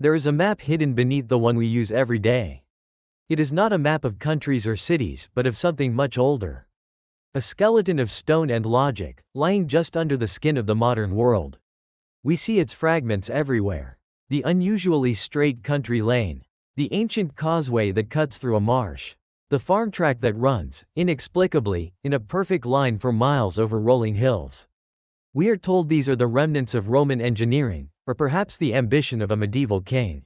There is a map hidden beneath the one we use every day. It is not a map of countries or cities, but of something much older. A skeleton of stone and logic, lying just under the skin of the modern world. We see its fragments everywhere. The unusually straight country lane. The ancient causeway that cuts through a marsh. The farm track that runs, inexplicably, in a perfect line for miles over rolling hills. We are told these are the remnants of Roman engineering, or perhaps the ambition of a medieval king.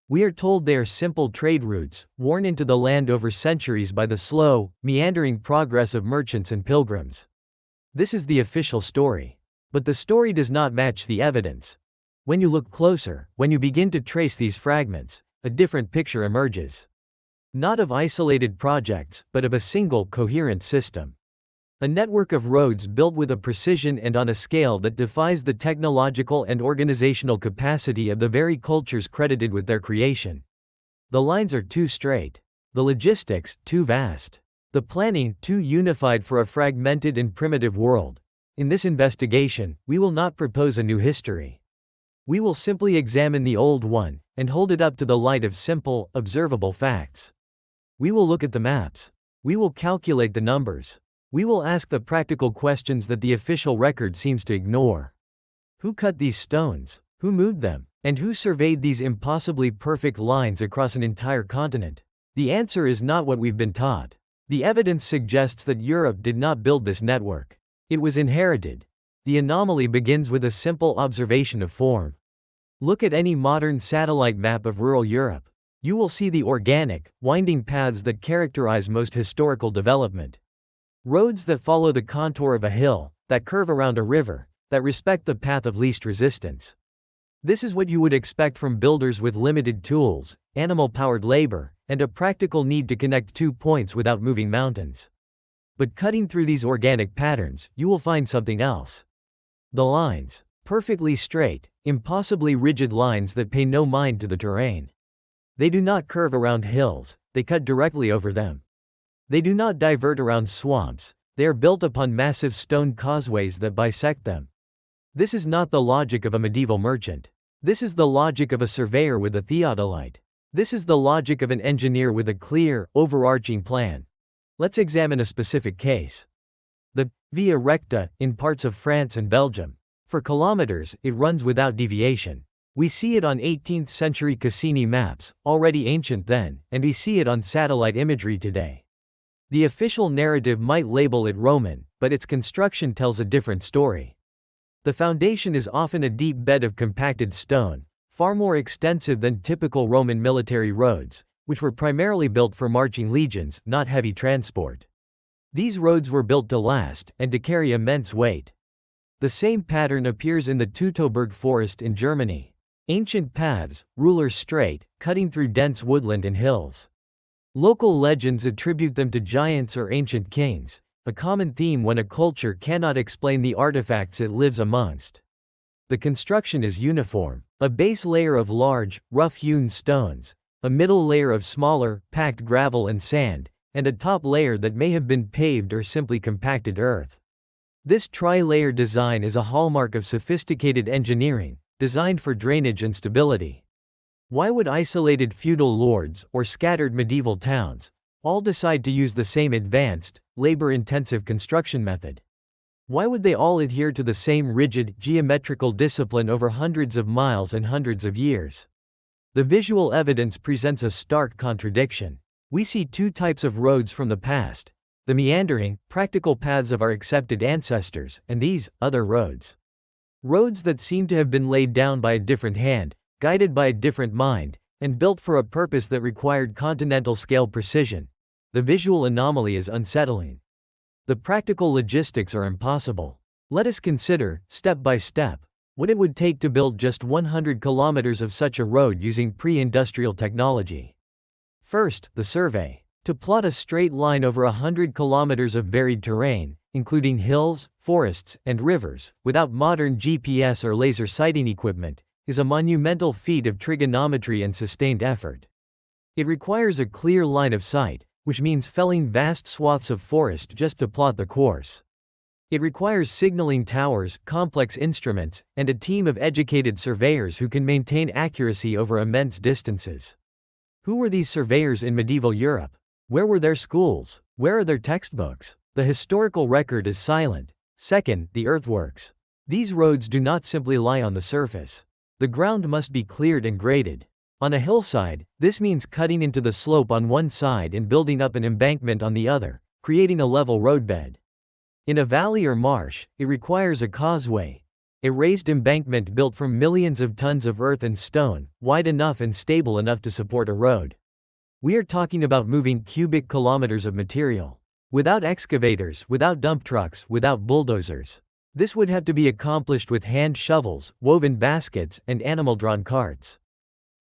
We are told they are simple trade routes, worn into the land over centuries by the slow, meandering progress of merchants and pilgrims. This is the official story. But the story does not match the evidence. When you look closer, when you begin to trace these fragments, a different picture emerges. Not of isolated projects, but of a single, coherent system. A network of roads built with a precision and on a scale that defies the technological and organizational capacity of the very cultures credited with their creation. The lines are too straight. The logistics, too vast. The planning, too unified for a fragmented and primitive world. In this investigation, we will not propose a new history. We will simply examine the old one, and hold it up to the light of simple, observable facts. We will look at the maps. We will calculate the numbers. We will ask the practical questions that the official record seems to ignore. Who cut these stones? Who moved them? And who surveyed these impossibly perfect lines across an entire continent? The answer is not what we've been taught. The evidence suggests that Europe did not build this network. It was inherited. The anomaly begins with a simple observation of form. Look at any modern satellite map of rural Europe. You will see the organic, winding paths that characterize most historical development. Roads that follow the contour of a hill, that curve around a river, that respect the path of least resistance. This is what you would expect from builders with limited tools, animal-powered labor, and a practical need to connect 2 points without moving mountains. But cutting through these organic patterns, you will find something else. The lines. Perfectly straight, impossibly rigid lines that pay no mind to the terrain. They do not curve around hills, they cut directly over them. They do not divert around swamps, they are built upon massive stone causeways that bisect them. This is not the logic of a medieval merchant. This is the logic of a surveyor with a theodolite. This is the logic of an engineer with a clear, overarching plan. Let's examine a specific case. The Via Recta, in parts of France and Belgium. For kilometers, it runs without deviation. We see it on 18th century Cassini maps, already ancient then, and we see it on satellite imagery today. The official narrative might label it Roman, but its construction tells a different story. The foundation is often a deep bed of compacted stone, far more extensive than typical Roman military roads, which were primarily built for marching legions, not heavy transport. These roads were built to last, and to carry immense weight. The same pattern appears in the Teutoburg forest in Germany. Ancient paths, rulers straight, cutting through dense woodland and hills. Local legends attribute them to giants or ancient kings, a common theme when a culture cannot explain the artifacts it lives amongst. The construction is uniform, a base layer of large, rough-hewn stones, a middle layer of smaller, packed gravel and sand, and a top layer that may have been paved or simply compacted earth. This tri-layer design is a hallmark of sophisticated engineering, designed for drainage and stability. Why would isolated feudal lords, or scattered medieval towns, all decide to use the same advanced, labor-intensive construction method? Why would they all adhere to the same rigid, geometrical discipline over hundreds of miles and hundreds of years? The visual evidence presents a stark contradiction. We see 2 types of roads from the past: the meandering, practical paths of our accepted ancestors, and these, other roads. Roads that seem to have been laid down by a different hand, guided by a different mind, and built for a purpose that required continental-scale precision. The visual anomaly is unsettling. The practical logistics are impossible. Let us consider, step by step, what it would take to build just 100 kilometers of such a road using pre-industrial technology. First, the survey. To plot a straight line over 100 kilometers of varied terrain, including hills, forests, and rivers, without modern GPS or laser sighting equipment, is a monumental feat of trigonometry and sustained effort. It requires a clear line of sight, which means felling vast swaths of forest just to plot the course. It requires signaling towers, complex instruments, and a team of educated surveyors who can maintain accuracy over immense distances. Who were these surveyors in medieval Europe? Where were their schools? Where are their textbooks? The historical record is silent. Second, the earthworks. These roads do not simply lie on the surface. The ground must be cleared and graded. On a hillside, this means cutting into the slope on one side and building up an embankment on the other, creating a level roadbed. In a valley or marsh, it requires a causeway, a raised embankment built from millions of tons of earth and stone, wide enough and stable enough to support a road. We are talking about moving cubic kilometers of material. Without excavators, without dump trucks, without bulldozers. This would have to be accomplished with hand shovels, woven baskets, and animal-drawn carts.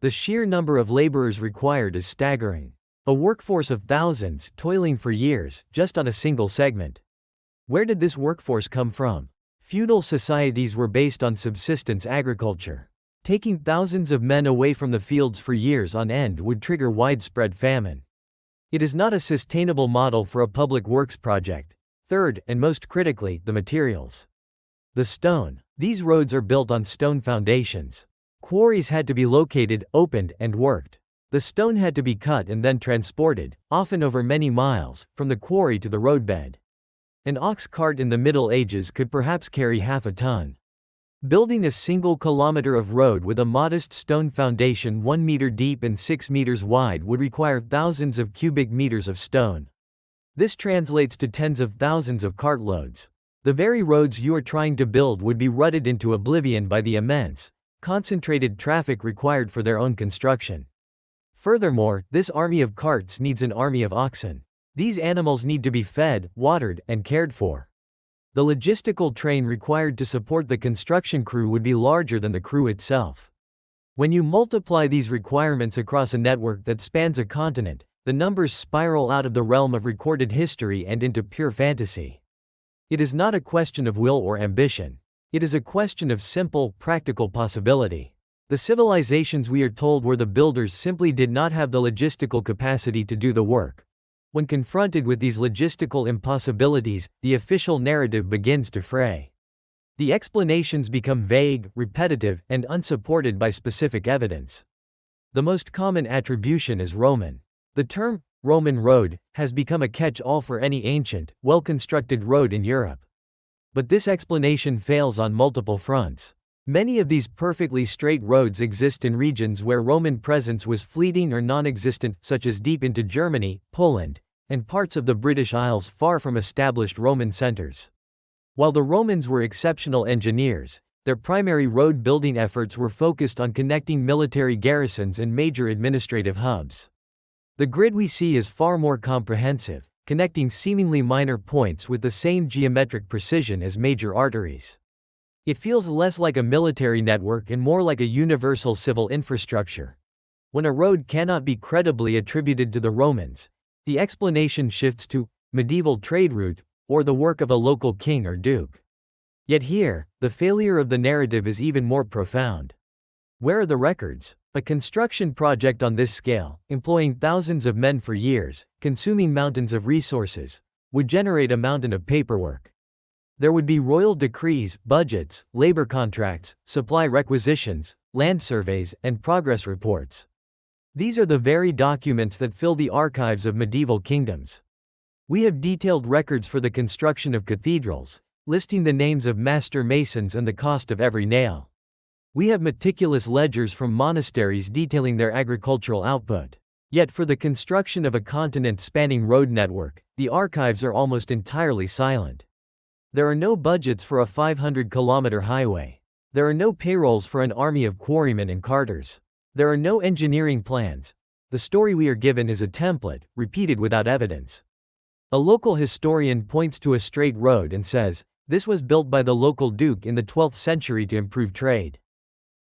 The sheer number of laborers required is staggering. A workforce of thousands, toiling for years, just on a single segment. Where did this workforce come from? Feudal societies were based on subsistence agriculture. Taking thousands of men away from the fields for years on end would trigger widespread famine. It is not a sustainable model for a public works project. Third, and most critically, the materials. The stone. These roads are built on stone foundations. Quarries had to be located, opened, and worked. The stone had to be cut and then transported, often over many miles, from the quarry to the roadbed. An ox cart in the Middle Ages could perhaps carry half a ton. Building a single kilometer of road with a modest stone foundation 1 meter deep and 6 meters wide would require thousands of cubic meters of stone. This translates to tens of thousands of cartloads. The very roads you are trying to build would be rutted into oblivion by the immense, concentrated traffic required for their own construction. Furthermore, this army of carts needs an army of oxen. These animals need to be fed, watered, and cared for. The logistical train required to support the construction crew would be larger than the crew itself. When you multiply these requirements across a network that spans a continent, the numbers spiral out of the realm of recorded history and into pure fantasy. It is not a question of will or ambition. It is a question of simple, practical possibility. The civilizations we are told were the builders simply did not have the logistical capacity to do the work. When confronted with these logistical impossibilities, the official narrative begins to fray. The explanations become vague, repetitive, and unsupported by specific evidence. The most common attribution is Roman. The term, Roman road, has become a catch-all for any ancient, well-constructed road in Europe. But this explanation fails on multiple fronts. Many of these perfectly straight roads exist in regions where Roman presence was fleeting or non-existent, such as deep into Germany, Poland, and parts of the British Isles far from established Roman centers. While the Romans were exceptional engineers, their primary road-building efforts were focused on connecting military garrisons and major administrative hubs. The grid we see is far more comprehensive, connecting seemingly minor points with the same geometric precision as major arteries. It feels less like a military network and more like a universal civil infrastructure. When a road cannot be credibly attributed to the Romans, the explanation shifts to medieval trade route or the work of a local king or duke. Yet here, the failure of the narrative is even more profound. Where are the records? A construction project on this scale, employing thousands of men for years, consuming mountains of resources, would generate a mountain of paperwork. There would be royal decrees, budgets, labor contracts, supply requisitions, land surveys, and progress reports. These are the very documents that fill the archives of medieval kingdoms. We have detailed records for the construction of cathedrals, listing the names of master masons and the cost of every nail. We have meticulous ledgers from monasteries detailing their agricultural output. Yet for the construction of a continent-spanning road network, the archives are almost entirely silent. There are no budgets for a 500-kilometer highway. There are no payrolls for an army of quarrymen and carters. There are no engineering plans. The story we are given is a template, repeated without evidence. A local historian points to a straight road and says, "This was built by the local duke in the 12th century to improve trade."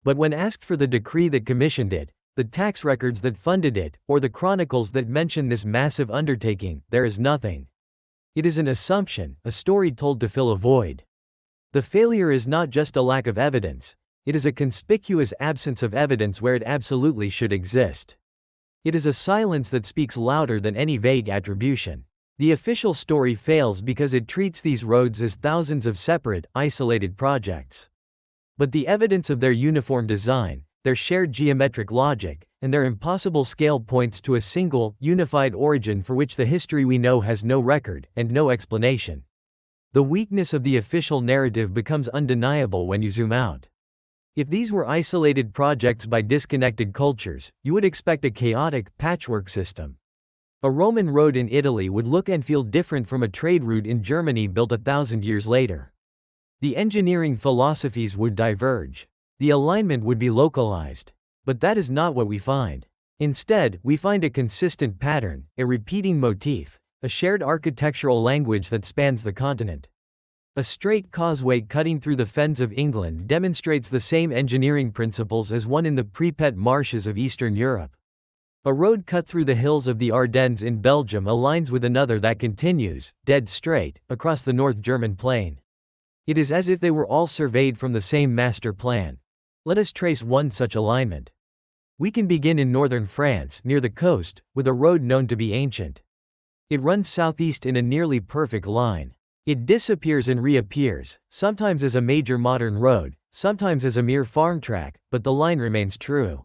But when asked for the decree that commissioned it, the tax records that funded it, or the chronicles that mention this massive undertaking, there is nothing. It is an assumption, a story told to fill a void. The failure is not just a lack of evidence, it is a conspicuous absence of evidence where it absolutely should exist. It is a silence that speaks louder than any vague attribution. The official story fails because it treats these roads as thousands of separate, isolated projects. But the evidence of their uniform design, their shared geometric logic, and their impossible scale points to a single, unified origin for which the history we know has no record, and no explanation. The weakness of the official narrative becomes undeniable when you zoom out. If these were isolated projects by disconnected cultures, you would expect a chaotic, patchwork system. A Roman road in Italy would look and feel different from a trade route in Germany built 1,000 years later. The engineering philosophies would diverge. The alignment would be localized. But that is not what we find. Instead, we find a consistent pattern, a repeating motif, a shared architectural language that spans the continent. A straight causeway cutting through the fens of England demonstrates the same engineering principles as one in the Pripet marshes of Eastern Europe. A road cut through the hills of the Ardennes in Belgium aligns with another that continues, dead straight, across the North German plain. It is as if they were all surveyed from the same master plan. Let us trace one such alignment. We can begin in northern France, near the coast, with a road known to be ancient. It runs southeast in a nearly perfect line. It disappears and reappears, sometimes as a major modern road, sometimes as a mere farm track, but the line remains true.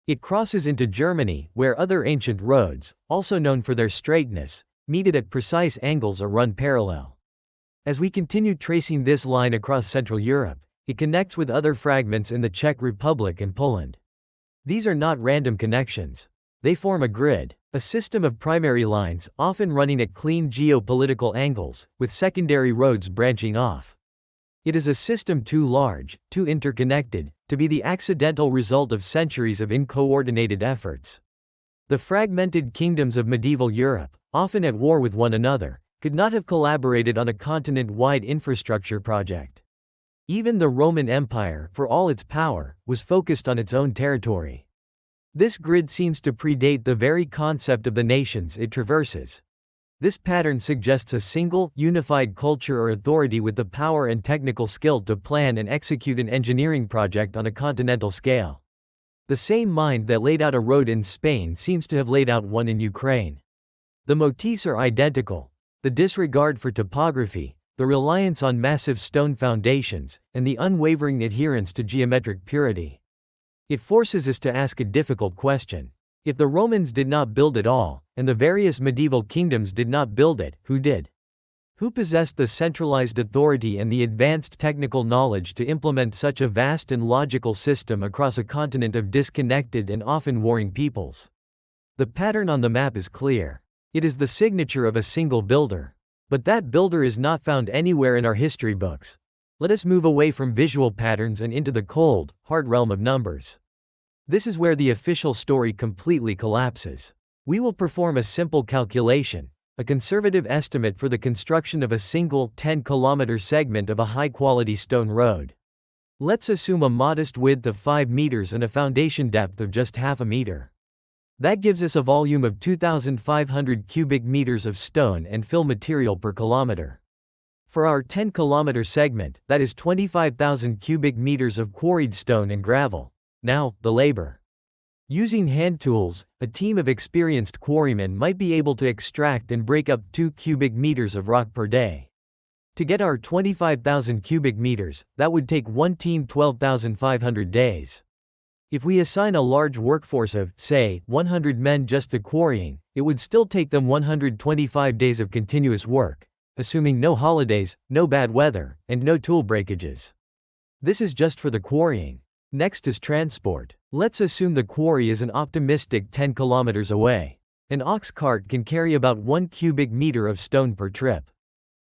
It crosses into Germany, where other ancient roads, also known for their straightness, meet it at precise angles or run parallel. As we continue tracing this line across Central Europe, it connects with other fragments in the Czech Republic and Poland. These are not random connections. They form a grid, a system of primary lines, often running at clean geopolitical angles, with secondary roads branching off. It is a system too large, too interconnected, to be the accidental result of centuries of uncoordinated efforts. The fragmented kingdoms of medieval Europe, often at war with one another, could not have collaborated on a continent-wide infrastructure project. Even the Roman Empire, for all its power, was focused on its own territory. This grid seems to predate the very concept of the nations it traverses. This pattern suggests a single, unified culture or authority with the power and technical skill to plan and execute an engineering project on a continental scale. The same mind that laid out a road in Spain seems to have laid out one in Ukraine. The motifs are identical: the disregard for topography, the reliance on massive stone foundations, and the unwavering adherence to geometric purity. It forces us to ask a difficult question. If the Romans did not build it all, and the various medieval kingdoms did not build it, who did? Who possessed the centralized authority and the advanced technical knowledge to implement such a vast and logical system across a continent of disconnected and often warring peoples? The pattern on the map is clear. It is the signature of a single builder. But that builder is not found anywhere in our history books. Let us move away from visual patterns and into the cold, hard realm of numbers. This is where the official story completely collapses. We will perform a simple calculation, a conservative estimate for the construction of a single 10-kilometer segment of a high-quality stone road. Let's assume a modest width of 5 meters and a foundation depth of just half a meter. That gives us a volume of 2,500 cubic meters of stone and fill material per kilometer. For our 10-kilometer segment, that is 25,000 cubic meters of quarried stone and gravel. Now, the labor. Using hand tools, a team of experienced quarrymen might be able to extract and break up 2 cubic meters of rock per day. To get our 25,000 cubic meters, that would take one team 12,500 days. If we assign a large workforce of, say, 100 men just to quarrying, it would still take them 125 days of continuous work, assuming no holidays, no bad weather, and no tool breakages. This is just for the quarrying. Next is transport. Let's assume the quarry is an optimistic 10 kilometers away. An ox cart can carry about 1 cubic meter of stone per trip.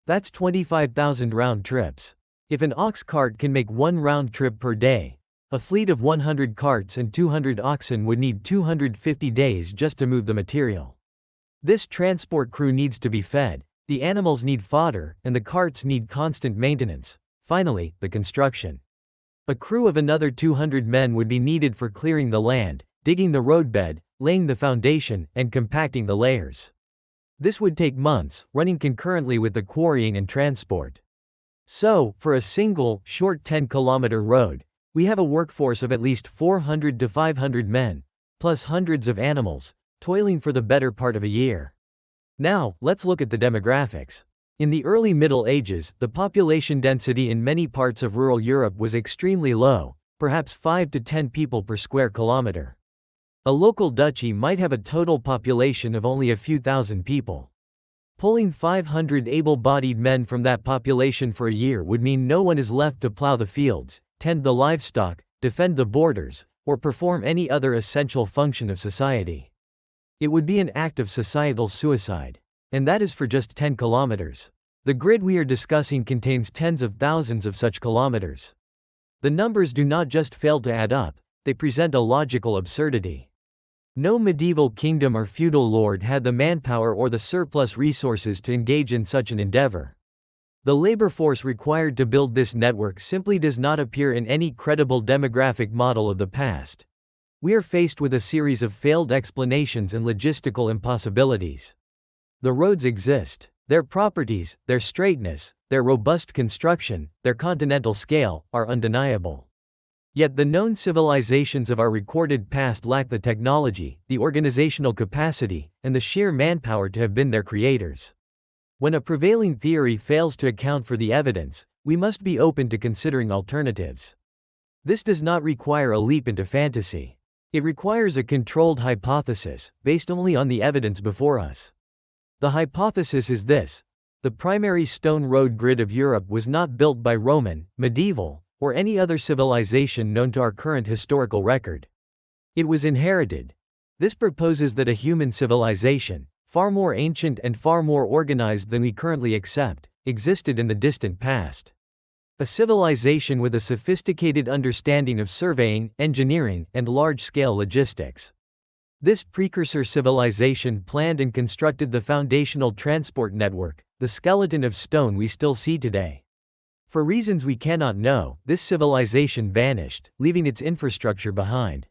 That's 25,000 round trips. If an ox cart can make 1 round trip per day, a fleet of 100 carts and 200 oxen would need 250 days just to move the material. This transport crew needs to be fed, the animals need fodder, and the carts need constant maintenance. Finally, the construction. A crew of another 200 men would be needed for clearing the land, digging the roadbed, laying the foundation, and compacting the layers. This would take months, running concurrently with the quarrying and transport. So, for a single, short 10-kilometer road, we have a workforce of at least 400 to 500 men, plus hundreds of animals, toiling for the better part of a year. Now, let's look at the demographics. In the early Middle Ages, the population density in many parts of rural Europe was extremely low, perhaps 5 to 10 people per square kilometer. A local duchy might have a total population of only a few thousand people. Pulling 500 able-bodied men from that population for a year would mean no one is left to plow the fields, tend the livestock, defend the borders, or perform any other essential function of society. It would be an act of societal suicide. And that is for just 10 kilometers. The grid we are discussing contains tens of thousands of such kilometers. The numbers do not just fail to add up, they present a logical absurdity. No medieval kingdom or feudal lord had the manpower or the surplus resources to engage in such an endeavor. The labor force required to build this network simply does not appear in any credible demographic model of the past. We are faced with a series of failed explanations and logistical impossibilities. The roads exist. Their properties, their straightness, their robust construction, their continental scale, are undeniable. Yet the known civilizations of our recorded past lack the technology, the organizational capacity, and the sheer manpower to have been their creators. When a prevailing theory fails to account for the evidence, we must be open to considering alternatives. This does not require a leap into fantasy. It requires a controlled hypothesis, based only on the evidence before us. The hypothesis is this: the primary stone road grid of Europe was not built by Roman, medieval, or any other civilization known to our current historical record. It was inherited. This proposes that a human civilization, far more ancient and far more organized than we currently accept, existed in the distant past. A civilization with a sophisticated understanding of surveying, engineering, and large-scale logistics. This precursor civilization planned and constructed the foundational transport network, the skeleton of stone we still see today. For reasons we cannot know, this civilization vanished, leaving its infrastructure behind.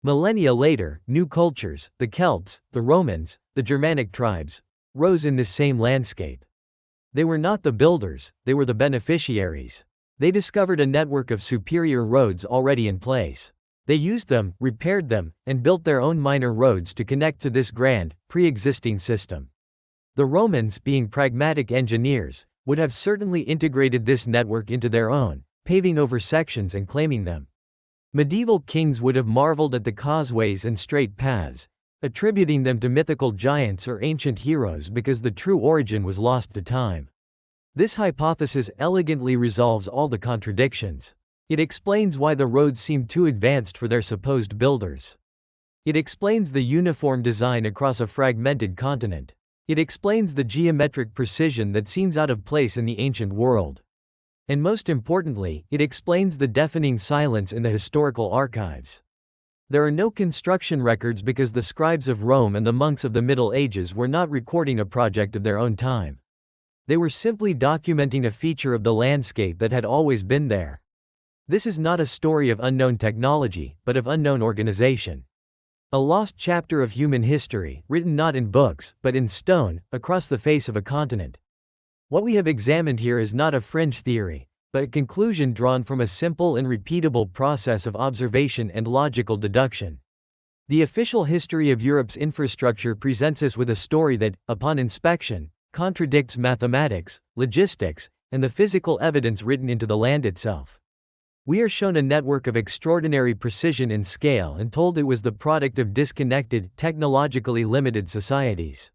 Millennia later, new cultures, the Celts, the Romans, the Germanic tribes, rose in this same landscape. They were not the builders, they were the beneficiaries. They discovered a network of superior roads already in place. They used them, repaired them, and built their own minor roads to connect to this grand, pre-existing system. The Romans, being pragmatic engineers, would have certainly integrated this network into their own, paving over sections and claiming them. Medieval kings would have marveled at the causeways and straight paths, attributing them to mythical giants or ancient heroes because the true origin was lost to time. This hypothesis elegantly resolves all the contradictions. It explains why the roads seem too advanced for their supposed builders. It explains the uniform design across a fragmented continent. It explains the geometric precision that seems out of place in the ancient world. And most importantly, it explains the deafening silence in the historical archives. There are no construction records because the scribes of Rome and the monks of the Middle Ages were not recording a project of their own time. They were simply documenting a feature of the landscape that had always been there. This is not a story of unknown technology, but of unknown organization. A lost chapter of human history, written not in books, but in stone, across the face of a continent. What we have examined here is not a fringe theory, but a conclusion drawn from a simple and repeatable process of observation and logical deduction. The official history of Europe's infrastructure presents us with a story that, upon inspection, contradicts mathematics, logistics, and the physical evidence written into the land itself. We are shown a network of extraordinary precision in scale and told it was the product of disconnected, technologically limited societies.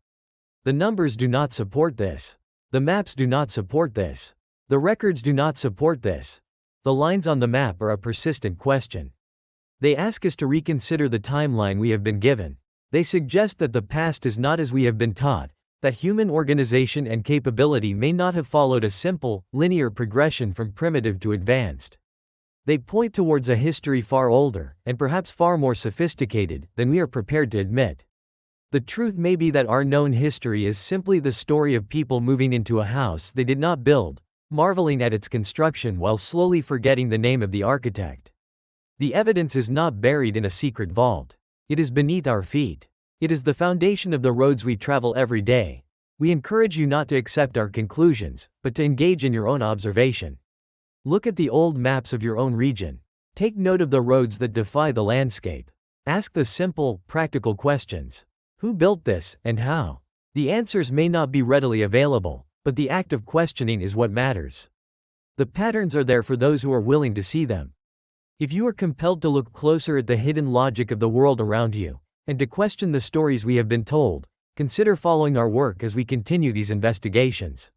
The numbers do not support this. The maps do not support this. The records do not support this. The lines on the map are a persistent question. They ask us to reconsider the timeline we have been given. They suggest that the past is not as we have been taught, that human organization and capability may not have followed a simple, linear progression from primitive to advanced. They point towards a history far older, and perhaps far more sophisticated, than we are prepared to admit. The truth may be that our known history is simply the story of people moving into a house they did not build, marveling at its construction while slowly forgetting the name of the architect. The evidence is not buried in a secret vault. It is beneath our feet. It is the foundation of the roads we travel every day. We encourage you not to accept our conclusions, but to engage in your own observation. Look at the old maps of your own region. Take note of the roads that defy the landscape. Ask the simple, practical questions. Who built this, and how? The answers may not be readily available, but the act of questioning is what matters. The patterns are there for those who are willing to see them. If you are compelled to look closer at the hidden logic of the world around you, and to question the stories we have been told, consider following our work as we continue these investigations.